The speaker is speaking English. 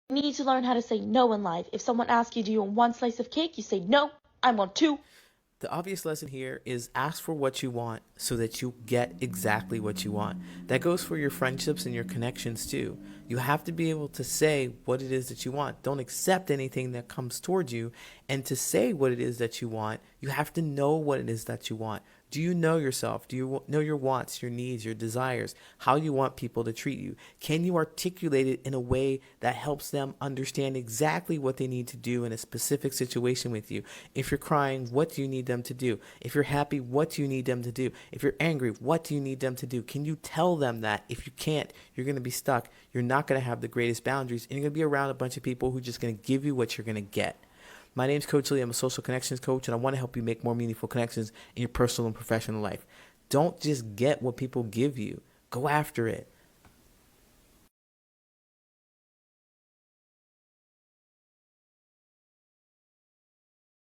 You need to learn how to say no in life. If someone asks you, do you want one slice of cake? You say, no, I want two. The obvious lesson here is ask for what you want so that you get exactly what you want. That goes for your friendships and your connections too. You have to be able to say what it is that you want. Don't accept anything that comes towards you. And to say what it is that you want, you have to know what it is that you want. Do you know yourself? Do you know your wants, your needs, your desires, how you want people to treat you? Can you articulate it in a way that helps them understand exactly what they need to do in a specific situation with you? If you're crying, what do you need them to do? If you're happy, what do you need them to do? If you're angry, what do you need them to do? Can you tell them that? If you can't, you're going to be stuck. You're not going to have the greatest boundaries, and you're going to be around a bunch of people who are just going to give you what you're going to get. My name's Coach Lee. I'm a social connections coach, and I want to help you make more meaningful connections in your personal and professional life. Don't just get what people give you. Go after it.